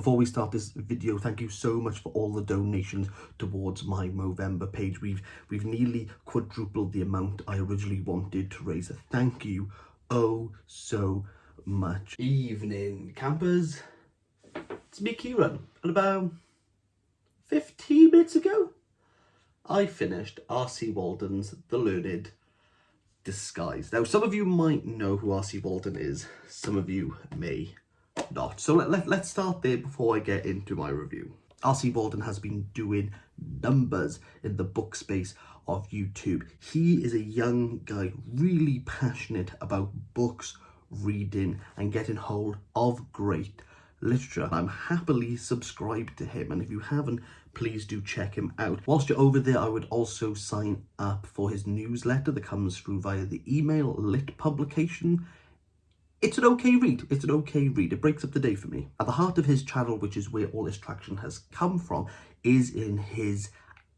Before we start this video, thank you so much for all the donations towards my Movember page. We've nearly quadrupled the amount I originally wanted to raise. Thank you oh so much. Evening campers, it's me Kieran, and about 15 minutes ago I finished RC Walden's The Learned Disguise. Now some of you might know who RC Walden is, some of you may not. So let's start there before I get into my review. RC Walden has been doing numbers in the book space of YouTube. He is a young guy really passionate about books, reading and getting hold of great literature. I'm happily subscribed to him, and if you haven't, please do check him out. Whilst you're over there, I would also sign up for his newsletter that comes through via the email lit publication. It's an okay read. It's an okay read. It breaks up the day for me. At the heart of his channel, which is where all his traction has come from, is in his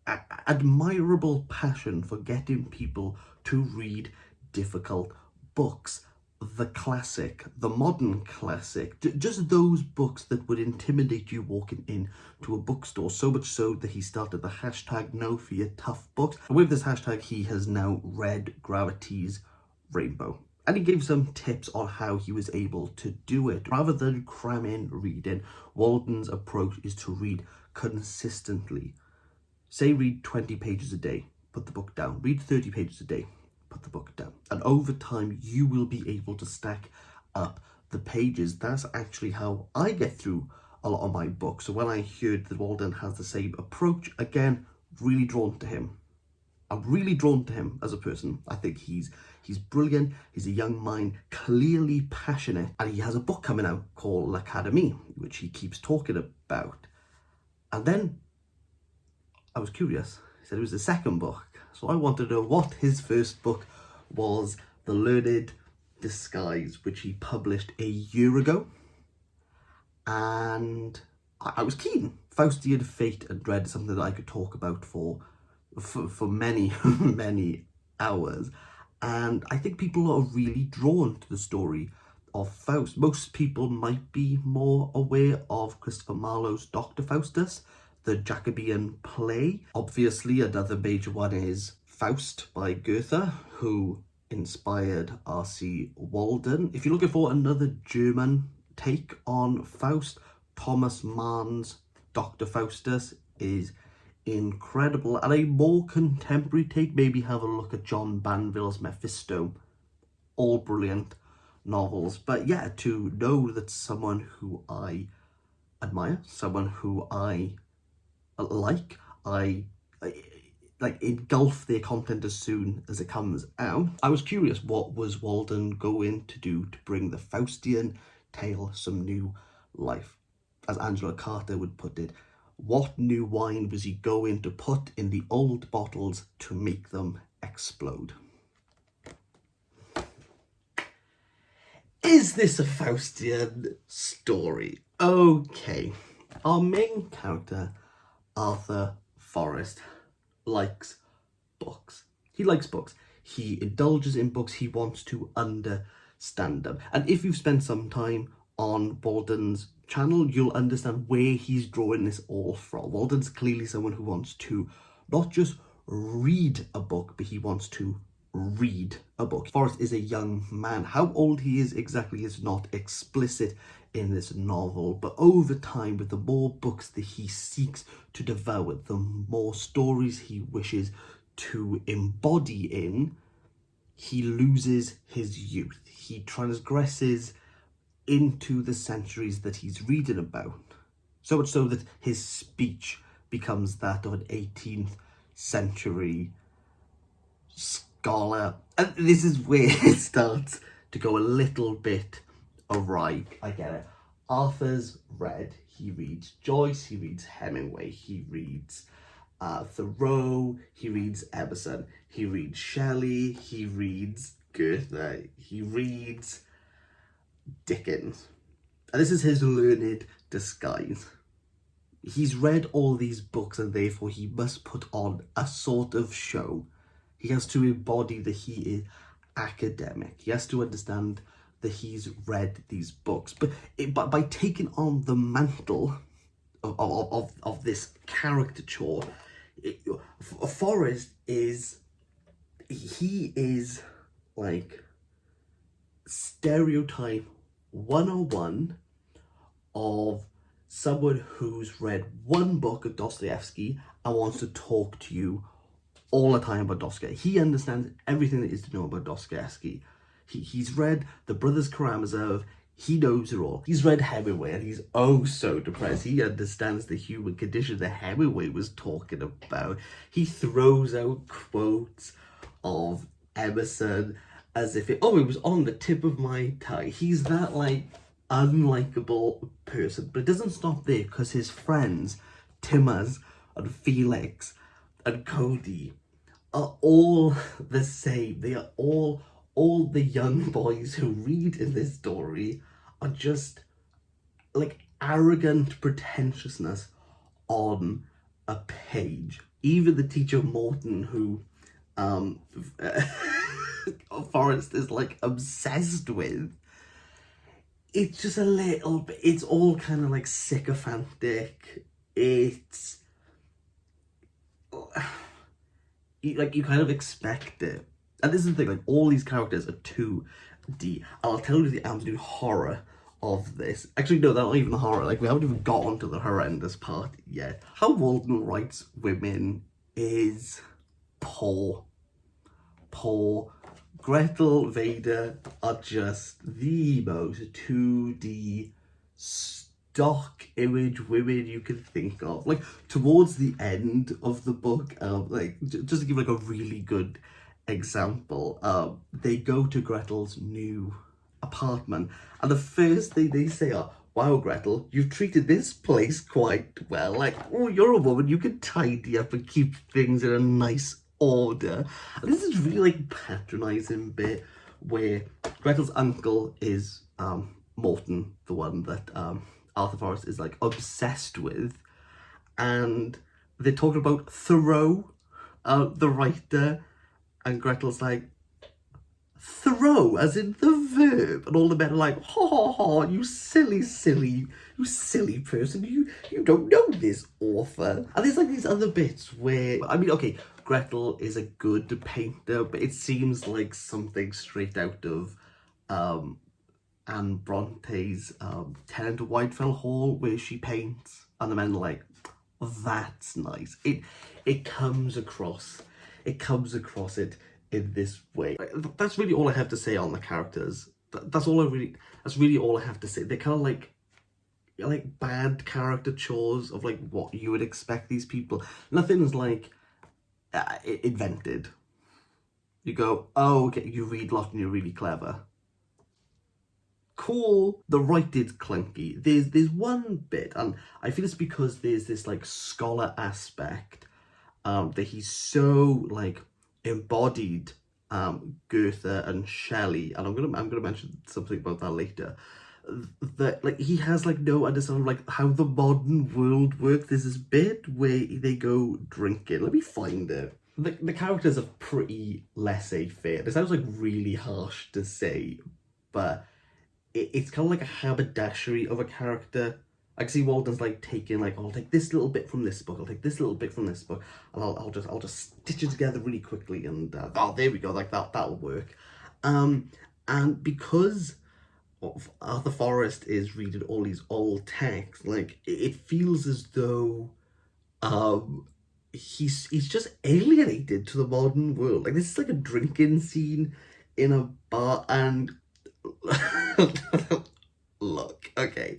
admirable passion for getting people to read difficult books. The classic, the modern classic, just those books that would intimidate you walking into a bookstore, so much so that he started the hashtag No Fear Tough Books. And with this hashtag, he has now read Gravity's Rainbow. And he gave some tips on how he was able to do it. Rather than cram in reading, Walden's approach is to read consistently. Say read 20 pages a day, put the book down. Read 30 pages a day, put the book down. And over time, you will be able to stack up the pages. That's actually how I get through a lot of my books. So when I heard that Walden has the same approach, again, really drawn to him. I'm really drawn to him as a person. I think he's brilliant. He's a young mind, clearly passionate, and he has a book coming out called L'Académie, which he keeps talking about. And then I was curious. He said it was the second book. So I wanted to know what his first book was, The Learned Disguise, which he published a year ago. And I was keen. Faustian Fate and Dread is something that I could talk about for many, many hours. And I think people are really drawn to the story of Faust. Most people might be more aware of Christopher Marlowe's Dr. Faustus, the Jacobean play. Obviously, another major one is Faust by Goethe, who inspired RC Walden. If you're looking for another German take on Faust, Thomas Mann's Dr. Faustus is incredible. And a more contemporary take, maybe have a look at John Banville's Mephisto. All brilliant novels. But yeah, to know that someone who I admire, someone who I like engulf their content as soon as it comes out. I was curious, what was Walden going to do to bring the Faustian tale some new life? As Angela Carter would put it, what new wine was he going to put in the old bottles to make them explode? Is this a Faustian story? Okay, our main character, Arthur Forrest, likes books. He likes books. He indulges in books. He wants to understand them. And if you've spent some time on Walden's channel, you'll understand where he's drawing this all from. Walden's clearly someone who wants to not just read a book, but he wants to read a book. Forrest is a young man. How old he is exactly is not explicit in this novel, but over time, with the more books that he seeks to devour, the more stories he wishes to embody in, he loses his youth. He transgresses into the centuries that he's reading about, so much so that his speech becomes that of an 18th century scholar. And this is where it starts to go a little bit awry. I get it. Arthur's read. He reads Joyce, he reads Hemingway, he reads Thoreau, he reads Emerson, he reads Shelley, he reads Goethe, he reads Dickens. And this is his learned disguise. He's read all these books and therefore he must put on a sort of show. He has to embody that he is academic. He has to understand that he's read these books, but by taking on the mantle of this caricature, Forrest is like stereotype 101 of someone who's read one book of Dostoevsky and wants to talk to you all the time about Dostoevsky. He understands everything there is to know about Dostoevsky. He's read The Brothers Karamazov. He knows it all. He's read Hemingway and he's oh so depressed. He understands the human condition that Hemingway was talking about. He throws out quotes of Emerson as if it was on the tip of my tongue. He's that like unlikable person, but it doesn't stop there because his friends Timmers and Felix and Cody are all the same. They are all the young boys who read in this story are just like arrogant pretentiousness on a page. Even the teacher Morton, who Forrest is like obsessed with, it's just a little bit, it's all kind of like sycophantic. It's like you kind of expect it. And this is the thing, like all these characters are 2D. I'll tell you the absolute horror of this. Actually, no, they're not even the horror. Like, we haven't even got onto the horrendous part yet. How Walden writes women is poor. Poor. Gretel, Vader are just the most 2D stock image women you can think of. Like, towards the end of the book, like, just to give like a really good example, they go to Gretel's new apartment and the first thing they say are, "Wow, Gretel, you've treated this place quite well. Like, oh, you're a woman, you can tidy up and keep things in a nice order." And this is really like patronizing bit where Gretel's uncle is Morton, the one that Arthur Forrest is like obsessed with, and they're talking about Thoreau, the writer. And Gretel's like, "Throw, as in the verb." And all the men are like, "Ha ha ha, you silly person. You don't know this author." And there's like these other bits where, I mean, okay, Gretel is a good painter, but it seems like something straight out of Anne Bronte's Tenant of Whitefell Hall, where she paints. And the men are like, "That's nice." It comes across it in this way. That's really all I have to say on the characters. That's really all I have to say. They're kind of like bad caricatures of like what you would expect these people. Nothing's like invented. You go, "Oh, okay, you read a lot and you're really clever." Cool. The writing's clunky. There's one bit, and I feel it's because there's this like scholar aspect that he's so like embodied Goethe and Shelley, and I'm gonna mention something about that later, that like he has like no understanding of like how the modern world works. There's this bit where they go drinking. Let me find it. The characters are pretty laissez-faire. This sounds like really harsh to say, but it's kind of like a haberdashery of a character. I can see Walden's like taking like, "I'll take this little bit from this book, I'll take this little bit from this book, and I'll just stitch it together really quickly, and oh, there we go, like that'll work." And because Arthur Forrest is reading all these old texts, like it feels as though he's just alienated to the modern world. Like, this is like a drinking scene in a bar, and look, okay,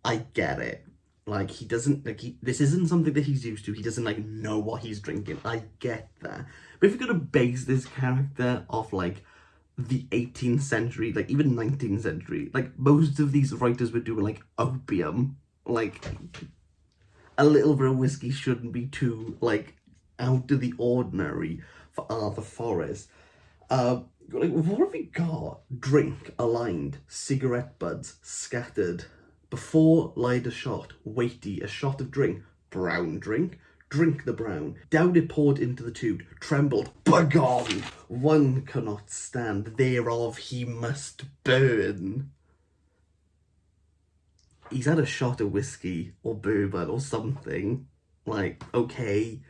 I get it. Like, he doesn't, like, this isn't something that he's used to. He doesn't, like, know what he's drinking. I get that. But if you're gonna base this character off, like, the 18th century, like, even 19th century, like, most of these writers were doing, like, opium. Like, a little bit of whiskey shouldn't be too, like, out of the ordinary for Arthur Forrest. Like, what have we got? Drink, aligned, cigarette butts, scattered. Before lied a shot, weighty, a shot of drink, brown drink, drink the brown, down it poured into the tube, trembled, begone, one cannot stand, thereof he must burn. He's had a shot of whiskey or bourbon or something. Like, okay.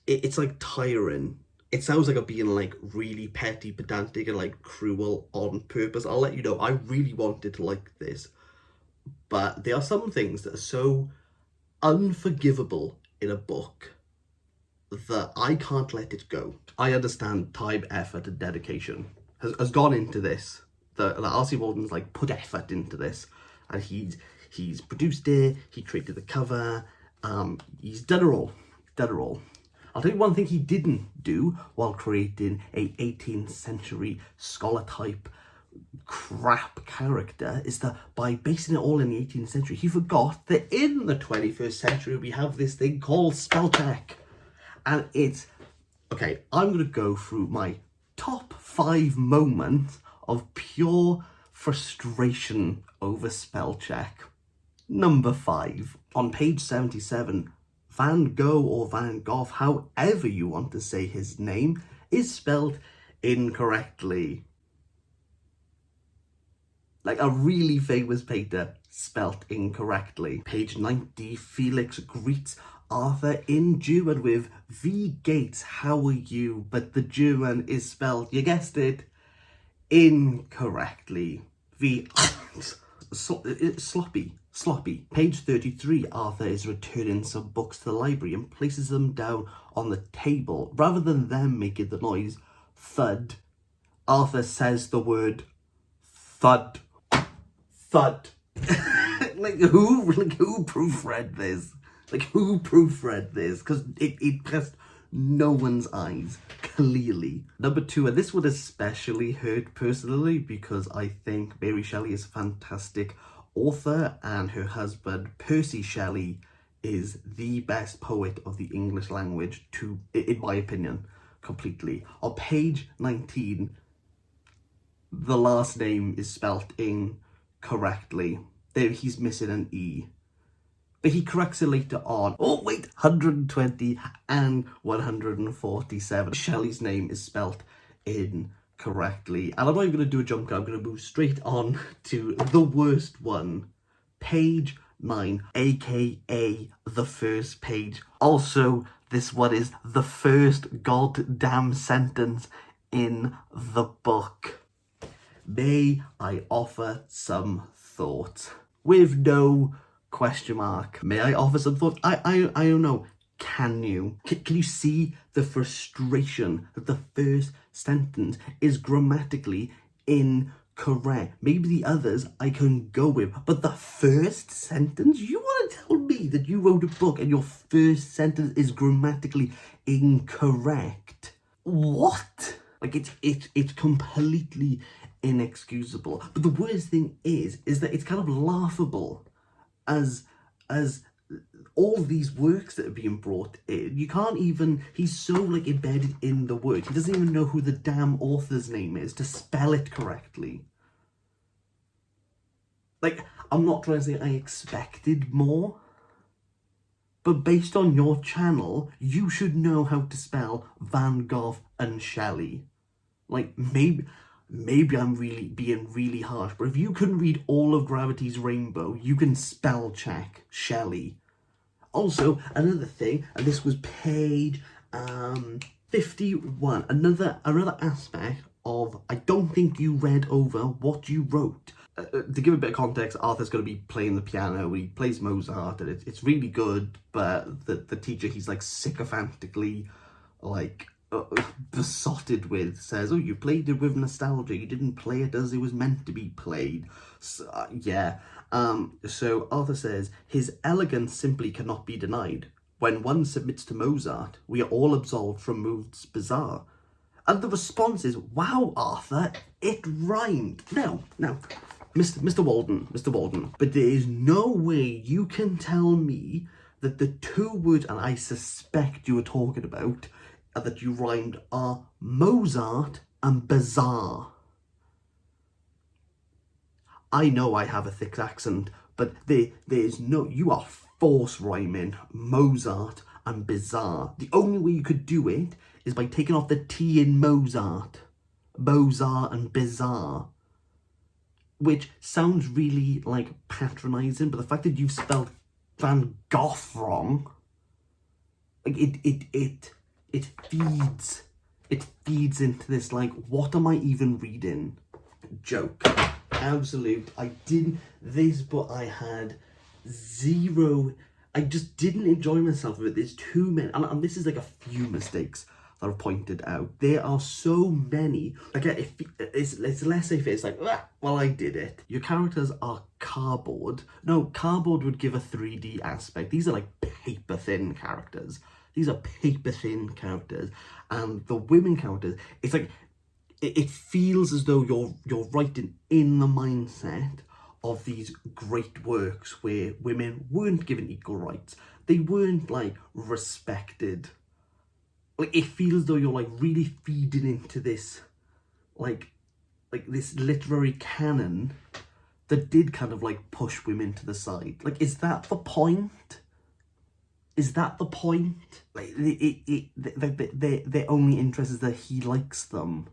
It's like tiring. It sounds like I'm being like really petty, pedantic, and like cruel on purpose. I'll let you know, I really wanted to like this. But there are some things that are so unforgivable in a book that I can't let it go. I understand time, effort, and dedication has gone into this. The RC Walden's like put effort into this, and he's produced it, he created the cover, he's done it all. I'll tell you one thing he didn't do while creating a 18th century scholar type crap character is that by basing it all in the 18th century, he forgot that in the 21st century we have this thing called spell check. And it's, okay, I'm going to go through my top 5 moments of pure frustration over spell check. Number 5, on page 77, Van Gogh or Van Gogh, however you want to say his name, is spelled incorrectly. Like a really famous painter spelt incorrectly. Page 90, Felix greets Arthur in German with "Wie geht's, how are you?" But the German is spelled, you guessed it, incorrectly. Sloppy. Page 33, Arthur is returning some books to the library and places them down on the table. Rather than them making the noise thud, Arthur says the word thud. Thud. Who proofread this? Who proofread this? Because it pressed no one's eyes, clearly. Number 2, and this would especially hurt personally because I think Mary Shelley is a fantastic author and her husband Percy Shelley is the best poet of the English language, in my opinion, completely. On page 19, the last name is spelt incorrectly. There he's missing an E. But he corrects it later on. Oh wait, 120 and 147. Shelley's name is spelt incorrectly. And I'm not even going to do a jump cut, I'm going to move straight on to the worst one. Page 9, aka the first page. Also, this one is the first goddamn sentence in the book. May I offer some thought? With no question mark. May I offer some thought? I don't know. Can you? Can you see the frustration that the first sentence is grammatically incorrect? Maybe the others I can go with, but the first sentence? You want to tell me that you wrote a book and your first sentence is grammatically incorrect? What? Like it's completely inexcusable. But the worst thing is that it's kind of laughable as all these works that are being brought in. You can't even, he's so like embedded in the work, he doesn't even know who the damn author's name is to spell it correctly. Like, I'm not trying to say I expected more, but based on your channel, you should know how to spell Van Gogh and Shelley. Like, maybe I'm really being really harsh, but if you can read all of Gravity's Rainbow, you can spell check Shelley. Also, another thing, and this was page 51, another aspect of, I don't think you read over what you wrote. To give a bit of context, Arthur's going to be playing the piano, he plays Mozart, and it's really good, but the teacher he's like sycophantically like besotted with says, oh, you played it with nostalgia, you didn't play it as it was meant to be played. So, so Arthur says, his elegance simply cannot be denied. When one submits to Mozart, we are all absolved from moods bizarre. And the response is, wow, Arthur, it rhymed. Now, Mr. Walden, but there is no way you can tell me that the 2 words, and I suspect you were talking about, that you rhymed are Mozart and bizarre. I know I have a thick accent, but there's no, you are force rhyming Mozart and bizarre. The only way you could do it is by taking off the T in Mozart and bizarre, which sounds really like patronizing, but the fact that you've spelled Van Gogh wrong, like it feeds into this, like, what am I even reading joke. Absolute. This book I had zero, I just didn't enjoy myself with it. There's too many, and this is like a few mistakes that I've pointed out. There are so many. Again, it's less if it's like, well, I did it. Your characters are cardboard. No, cardboard would give a 3D aspect. These are like paper thin characters. And the women characters, it's like, it feels as though you're writing in the mindset of these great works where women weren't given equal rights. They weren't, like, respected. Like, it feels as though you're, like, really feeding into this, like this literary canon that did kind of, like, push women to the side. Like, is that the point? Like, their only interest is that he likes them.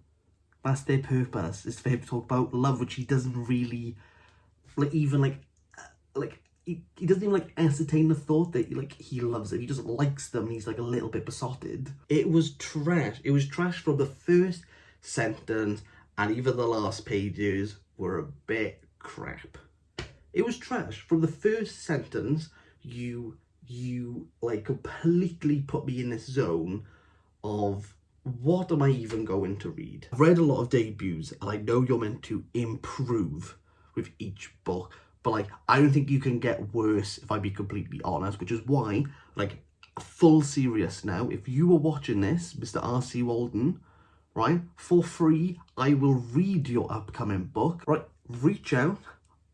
That's their purpose, is for him to talk about love, which he doesn't really, like, even, he doesn't even, like, ascertain the thought that, like, he loves it. He just likes them, and he's, like, a little bit besotted. It was trash. It was trash from the first sentence, and even the last pages were a bit crap. It was trash. From the first sentence, you like, completely put me in this zone of, what am I even going to read? I've read a lot of debuts, and I know you're meant to improve with each book, but, like, I don't think you can get worse, if I be completely honest, which is why, like, full serious now, if you are watching this, Mr. RC Walden, right, for free, I will read your upcoming book, right? Reach out,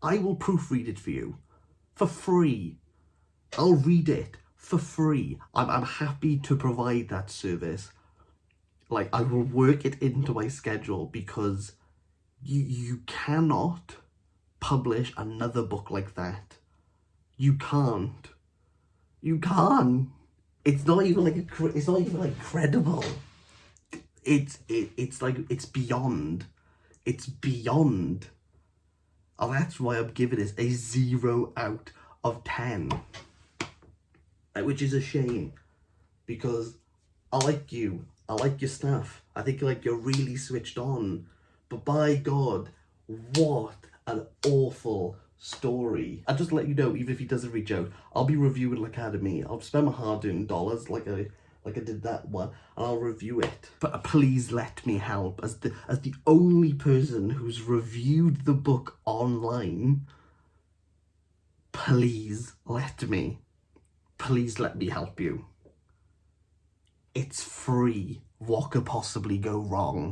I will proofread it for you, for free. I'll read it for free. I'm happy to provide that service. Like, I will work it into my schedule, because you cannot publish another book like that. You can't. It's not even like credible. It's like, it's beyond. And that's why I'm giving this a 0 out of 10. Which is a shame, because I like you. I like your stuff. I think, like, you're really switched on. But by God, what an awful story. I'll just let you know, even if he doesn't reach out, I'll be reviewing L'Academy. I'll spend my hard-earned dollars like I did that one, and I'll review it. But please let me help, as the only person who's reviewed the book online. Please let me help you. It's free. What could possibly go wrong?